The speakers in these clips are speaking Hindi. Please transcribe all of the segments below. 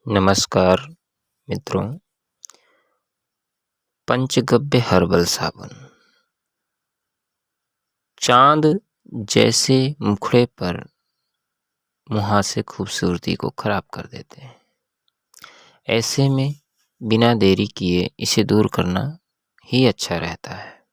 नमस्कार मित्रों। पंचगव्य हर्बल साबुन चांद जैसे मुखड़े पर मुहासे खूबसूरती को खराब कर देते हैं। ऐसे में बिना देरी किए इसे दूर करना ही अच्छा रहता है।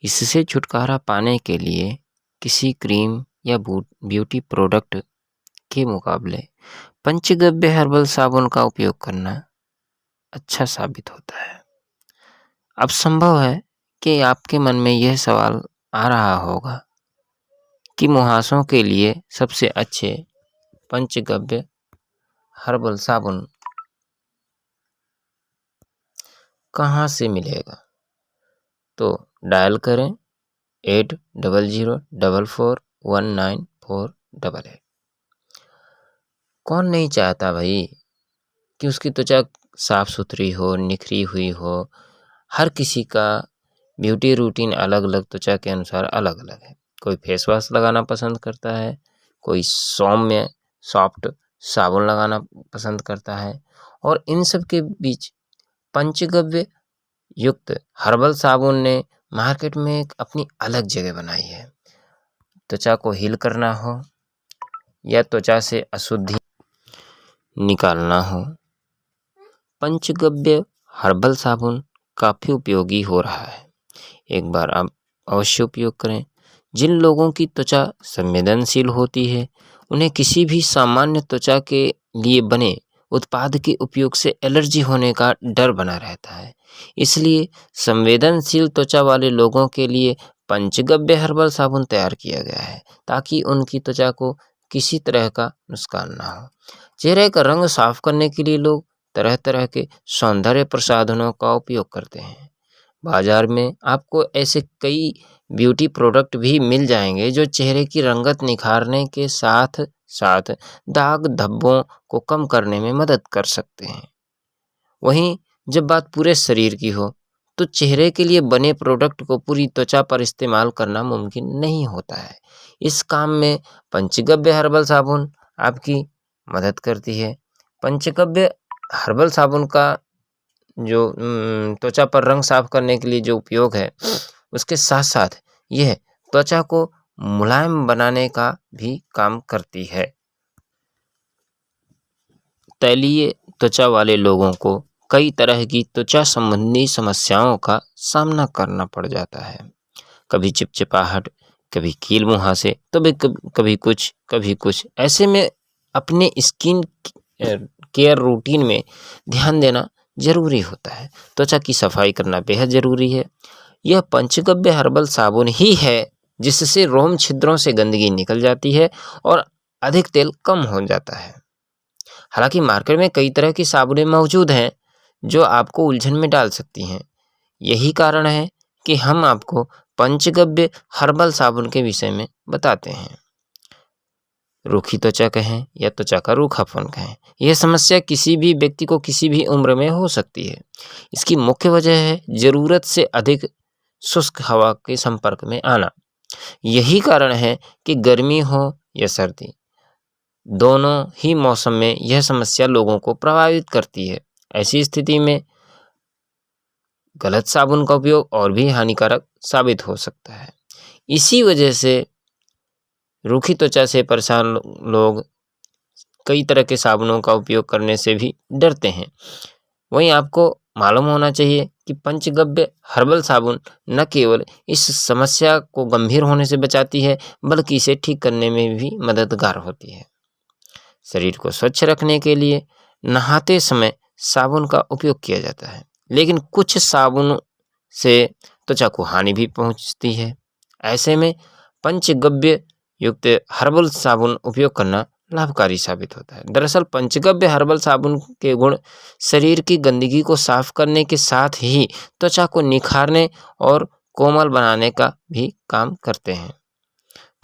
इससे छुटकारा पाने के लिए किसी क्रीम या ब्यूटी प्रोडक्ट के मुकाबले पंचगव्य हर्बल साबुन का उपयोग करना अच्छा साबित होता है। अब संभव है कि आपके मन में यह सवाल आ रहा होगा कि मुहासों के लिए सबसे अच्छे पंचगव्य हर्बल साबुन कहाँ से मिलेगा। तो डायल करें 8004419488। कौन नहीं चाहता भाई कि उसकी त्वचा साफ सुथरी हो, निखरी हुई हो। हर किसी का ब्यूटी रूटीन अलग अलग, त्वचा के अनुसार अलग अलग है। कोई फेस वॉश लगाना पसंद करता है, कोई सौम्य सॉफ्ट साबुन लगाना पसंद करता है, और इन सब के बीच पंचगव्य युक्त हर्बल साबुन ने मार्केट में एक अपनी अलग जगह बनाई है। त्वचा को हील करना हो या त्वचा से अशुद्धि निकालना हो, पंचगव्य हर्बल साबुन काफ़ी उपयोगी हो रहा है। एक बार आप अवश्य उपयोग करें। जिन लोगों की त्वचा संवेदनशील होती है, उन्हें किसी भी सामान्य त्वचा के लिए बने उत्पाद के उपयोग से एलर्जी होने का डर बना रहता है। इसलिए संवेदनशील त्वचा वाले लोगों के लिए पंचगव्य हर्बल साबुन तैयार किया गया है, ताकि उनकी त्वचा को किसी तरह का नुकसान ना हो। चेहरे का रंग साफ करने के लिए लोग तरह तरह के सौंदर्य प्रसाधनों का उपयोग करते हैं। बाजार में आपको ऐसे कई ब्यूटी प्रोडक्ट भी मिल जाएंगे जो चेहरे की रंगत निखारने के साथ साथ दाग धब्बों को कम करने में मदद कर सकते हैं। वहीं जब बात पूरे शरीर की हो, तो चेहरे के लिए बने प्रोडक्ट को पूरी त्वचा पर इस्तेमाल करना मुमकिन नहीं होता है। इस काम में पंचगव्य हर्बल साबुन आपकी मदद करती है। पंचगव्य हर्बल साबुन का जो त्वचा पर रंग साफ करने के लिए जो उपयोग है, उसके साथ साथ यह त्वचा को मुलायम बनाने का भी काम करती है। तैलीय त्वचा वाले लोगों को कई तरह की त्वचा संबंधी समस्याओं का सामना करना पड़ जाता है। कभी चिपचिपाहट, कभी कील मुहासे, कभी कुछ। ऐसे में अपने स्किन केयर रूटीन में ध्यान देना जरूरी होता है। त्वचा की सफाई करना बेहद जरूरी है। यह पंचगव्य हर्बल साबुन ही है जिससे रोम छिद्रों से गंदगी निकल जाती है और अधिक तेल कम हो जाता है। हालांकि मार्केट में कई तरह की साबुनें मौजूद हैं जो आपको उलझन में डाल सकती हैं। यही कारण है कि हम आपको पंचगव्य हर्बल साबुन के विषय में बताते हैं। रूखी त्वचा कहें या त्वचा का रूखापन कहें, यह समस्या किसी भी व्यक्ति को किसी भी उम्र में हो सकती है। इसकी मुख्य वजह है ज़रूरत से अधिक शुष्क हवा के संपर्क में आना। यही कारण है कि गर्मी हो या सर्दी, दोनों ही मौसम में यह समस्या लोगों को प्रभावित करती है। ऐसी स्थिति में गलत साबुन का उपयोग और भी हानिकारक साबित हो सकता है। इसी वजह से रूखी त्वचा से परेशान लोग कई तरह के साबुनों का उपयोग करने से भी डरते हैं। वहीं आपको मालूम होना चाहिए कि पंचगव्य हर्बल साबुन न केवल इस समस्या को गंभीर होने से बचाती है, बल्कि इसे ठीक करने में भी मददगार होती है। शरीर को स्वच्छ रखने के लिए नहाते समय साबुन का उपयोग किया जाता है, लेकिन कुछ साबुन से त्वचा को हानि भी पहुंचती है। ऐसे में पंचगव्य युक्त हर्बल साबुन उपयोग करना लाभकारी साबित होता है। दरअसल पंचगव्य हर्बल साबुन के गुण शरीर की गंदगी को साफ करने के साथ ही त्वचा को निखारने और कोमल बनाने का भी काम करते हैं।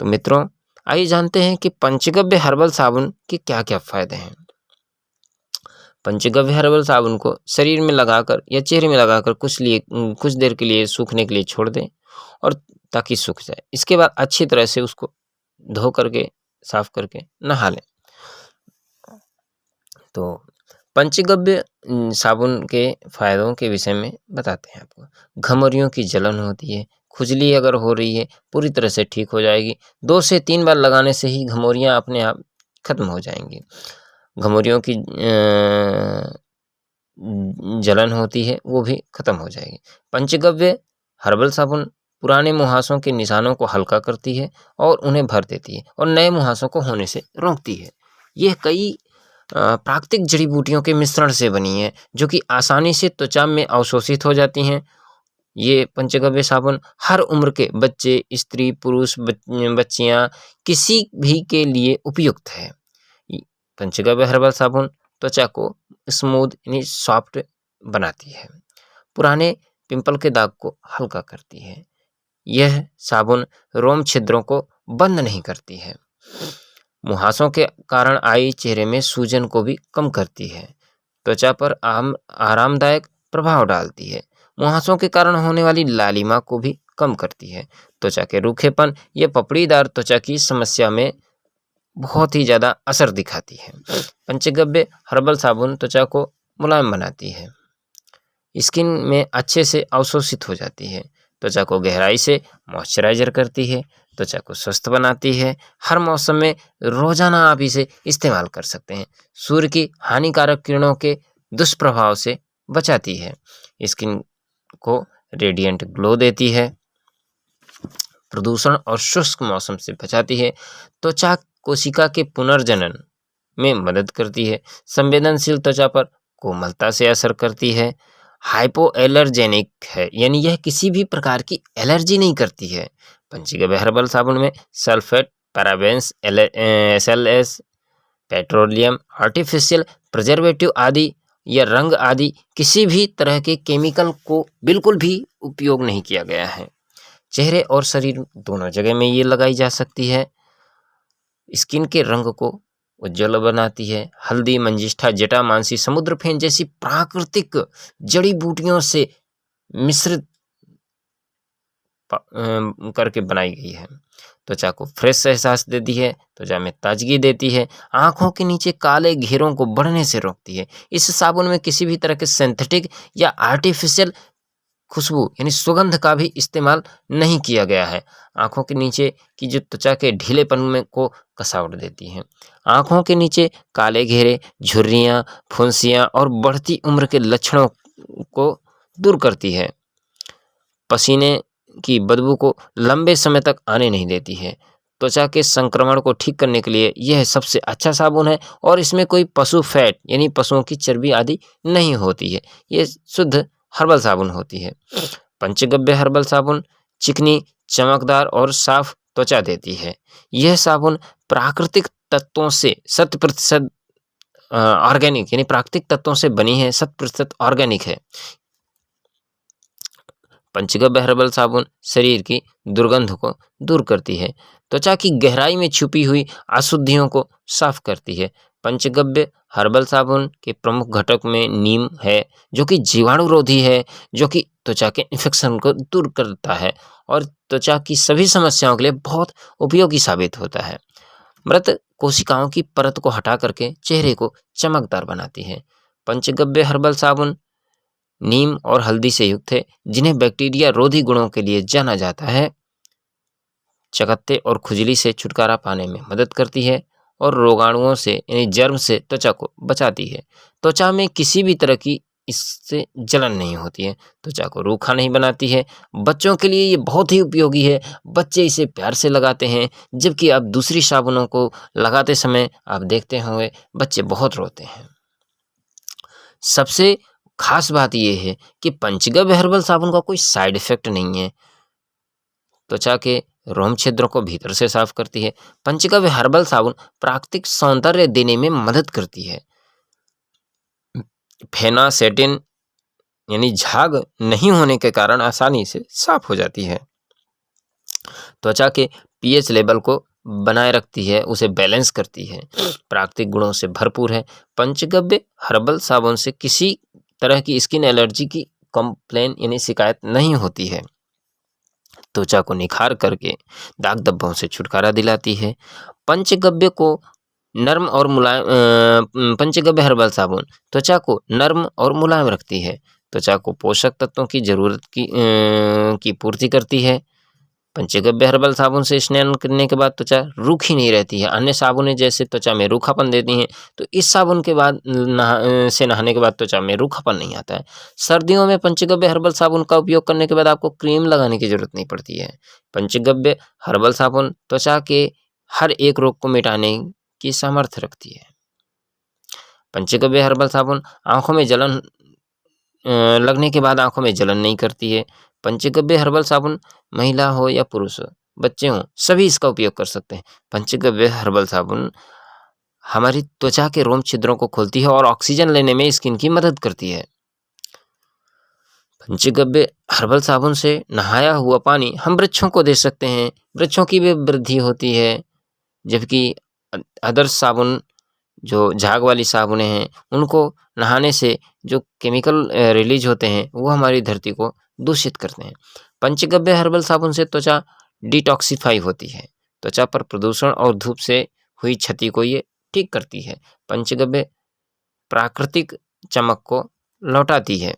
तो मित्रों, आइए जानते हैं कि पंचगव्य हर्बल साबुन के क्या क्या फायदे हैं। पंचगव्य हर्बल साबुन को शरीर में लगाकर या चेहरे में लगाकर कुछ देर के लिए सूखने के लिए छोड़ दें, और ताकि सूख जाए। इसके बाद अच्छी तरह से उसको धो करके साफ करके नहा लें। तो पंचगव्य साबुन के फायदों के विषय में बताते हैं आपको। घमौरियों की जलन होती है, खुजली अगर हो रही है पूरी तरह से ठीक हो जाएगी। 2 से 3 बार लगाने से ही घमौरियाँ अपने आप खत्म हो जाएंगी। घमौरियों की जलन होती है वो भी खत्म हो जाएगी। पंचगव्य हर्बल साबुन पुराने मुहासों के निशानों को हल्का करती है और उन्हें भर देती है और नए मुहासों को होने से रोकती है। यह कई प्राकृतिक जड़ी बूटियों के मिश्रण से बनी है जो कि आसानी से त्वचा में अवशोषित हो जाती हैं। ये पंचगव्य साबुन हर उम्र के बच्चे, स्त्री, पुरुष, बच्चियां किसी भी के लिए उपयुक्त है। पंचगव्य हर्बल साबुन त्वचा को स्मूथ यानी सॉफ्ट बनाती है, पुराने पिंपल के दाग को हल्का करती है। यह साबुन रोम छिद्रों को बंद नहीं करती है। मुहासों के कारण आई चेहरे में सूजन को भी कम करती है। त्वचा पर आरामदायक प्रभाव डालती है। मुहासों के कारण होने वाली लालिमा को भी कम करती है। त्वचा के रूखेपन या पपड़ीदार त्वचा की समस्या में बहुत ही ज़्यादा असर दिखाती है। पंचगव्य हर्बल साबुन त्वचा को मुलायम बनाती है, स्किन में अच्छे से अवशोषित हो जाती है, त्वचा को गहराई से मॉइस्चराइजर करती है, त्वचा को स्वस्थ बनाती है। हर मौसम में रोजाना आप इसे इस्तेमाल कर सकते हैं। सूर्य की हानिकारक किरणों के दुष्प्रभाव से बचाती है, स्किन को रेडिएंट ग्लो देती है, प्रदूषण और शुष्क मौसम से बचाती है, त्वचा कोशिका के पुनर्जनन में मदद करती है, संवेदनशील त्वचा पर कोमलता से असर करती है, हाइपो एलर्जेनिक है यानी यह किसी भी प्रकार की एलर्जी नहीं करती है। पंचगव्य हर्बल साबुन में sulphate, parabens, SLS, petroleum, artificial preservative आदि या रंग आदि किसी भी तरह के केमिकल को बिल्कुल भी उपयोग नहीं किया गया है। चेहरे और शरीर दोनों जगह में ये लगाई जा सकती है। स्किन के रंग को उज्ज्वल बनाती है। हल्दी, मंजिष्ठा, जटामांसी, समुद्र फेन जैसी प्राकृतिक जड़ी बूटियों से मिश्रित करके बनाई गई है। त्वचा को फ्रेश एहसास देती है, त्वचा में ताजगी देती है, आंखों के नीचे काले घेरों को बढ़ने से रोकती है। इस साबुन में किसी भी तरह के सिंथेटिक या आर्टिफिशियल खुशबू यानी सुगंध का भी इस्तेमाल नहीं किया गया है। आंखों के नीचे की जो त्वचा के ढीलेपन में को कसावट देती है। आंखों के नीचे काले घेरे, झुर्रियां, फुंसियां और बढ़ती उम्र के लक्षणों को दूर करती है। पसीने की बदबू को लंबे समय तक आने नहीं देती है। त्वचा के संक्रमण को ठीक करने के लिए यह सबसे अच्छा साबुन है और इसमें कोई पशु फैट यानी पशुओं की चर्बी आदि नहीं होती है। ये शुद्ध हर्बल साबुन होती है। पंचगव्य हर्बल साबुन चिकनी, चमकदार और साफ त्वचा देती है। यह साबुन प्राकृतिक तत्वों से 100% ऑर्गेनिक यानी प्राकृतिक तत्वों से बनी है, 100% ऑर्गेनिक है। पंचगव्य हर्बल साबुन शरीर की दुर्गंध को दूर करती है, त्वचा की गहराई में छुपी हुई अशुद्धियों को साफ करती है। पंचगव्य हर्बल साबुन के प्रमुख घटक में नीम है जो कि जीवाणुरोधी है, जो कि त्वचा के इन्फेक्शन को दूर करता है और त्वचा की सभी समस्याओं के लिए बहुत उपयोगी साबित होता है। मृत कोशिकाओं की परत को हटा करके चेहरे को चमकदार बनाती है। पंचगव्य हर्बल साबुन नीम और हल्दी से युक्त है, जिन्हें बैक्टीरिया रोधी गुणों के लिए जाना जाता है। चकत्ते और खुजली से छुटकारा पाने में मदद करती है और रोगाणुओं से यानी जर्म से त्वचा को बचाती है। त्वचा में किसी भी तरह की इससे जलन नहीं होती है, त्वचा को रूखा नहीं बनाती है। बच्चों के लिए ये बहुत ही उपयोगी है, बच्चे इसे प्यार से लगाते हैं, जबकि आप दूसरी साबुनों को लगाते समय आप देखते होंगे बच्चे बहुत रोते हैं। सबसे खास बात यह है कि पंचगव्य हर्बल साबुन का कोई साइड इफेक्ट नहीं है। त्वचा के रोम छिद्रों को भीतर से साफ करती है। पंचगव्य हर्बल साबुन प्राकृतिक सौंदर्य देने में मदद करती है। फेनासेटिन यानी झाग नहीं होने के कारण आसानी से साफ हो जाती है। त्वचा के पीएच लेवल को बनाए रखती है, उसे बैलेंस करती है, प्राकृतिक गुणों से भरपूर है। पंचगव्य हर्बल साबुन से किसी तरह की स्किन एलर्जी की कंप्लेन यानी शिकायत नहीं होती है। त्वचा को निखार करके दाग धब्बों से छुटकारा दिलाती है। पंचगव्य को नर्म और मुलायम पंचगव्य हर्बल साबुन त्वचा को नर्म और मुलायम रखती है, त्वचा को पोषक तत्वों की ज़रूरत की पूर्ति करती है। पंचगव्य हर्बल साबुन से स्नान करने के बाद त्वचा रूखी नहीं रहती है। अन्य साबुनें जैसे त्वचा में रूखापन देती हैं, तो इस साबुन के बाद नहाने के बाद त्वचा में रूखापन नहीं आता है। सर्दियों में पंचगव्य हर्बल साबुन का उपयोग करने के बाद आपको क्रीम लगाने की ज़रूरत नहीं पड़ती है। पंचगव्य हर्बल साबुन त्वचा के हर एक रोग को मिटाने की सामर्थ्य रखती है। पंचगव्य हर्बल साबुन आँखों में जलन लगने के बाद आँखों में जलन नहीं करती है। पंचगव्य हर्बल साबुन महिला हो या पुरुष हो, बच्चे हों, सभी इसका उपयोग कर सकते हैं। पंचगव्य हर्बल साबुन हमारी त्वचा के रोम छिद्रों को खोलती है और ऑक्सीजन लेने में स्किन की मदद करती है। पंचगव्य हर्बल साबुन से नहाया हुआ पानी हम वृक्षों को दे सकते हैं, वृक्षों की भी वृद्धि होती है। जबकि अदर्स साबुन जो झाग वाली साबुनें हैं, उनको नहाने से जो केमिकल रिलीज होते हैं, वो हमारी धरती को दूषित करते हैं। पंचगव्य हर्बल साबुन से त्वचा डिटॉक्सिफाई होती है, त्वचा पर प्रदूषण और धूप से हुई क्षति को ये ठीक करती है। पंचगव्य प्राकृतिक चमक को लौटाती है,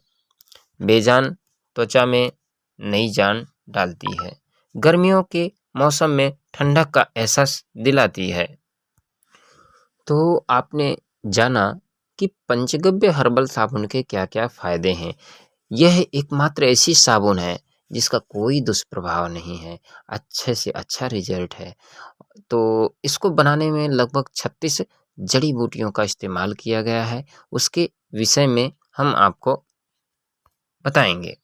बेजान त्वचा में नई जान डालती है, गर्मियों के मौसम में ठंडक का एहसास दिलाती है। तो आपने जाना कि पंचगव्य हर्बल साबुन के क्या-क्या फ़ायदे हैं। यह एकमात्र ऐसी साबुन है जिसका कोई दुष्प्रभाव नहीं है, अच्छे से अच्छा रिज़ल्ट है। तो इसको बनाने में लगभग 36 जड़ी-बूटियों का इस्तेमाल किया गया है, उसके विषय में हम आपको बताएँगे।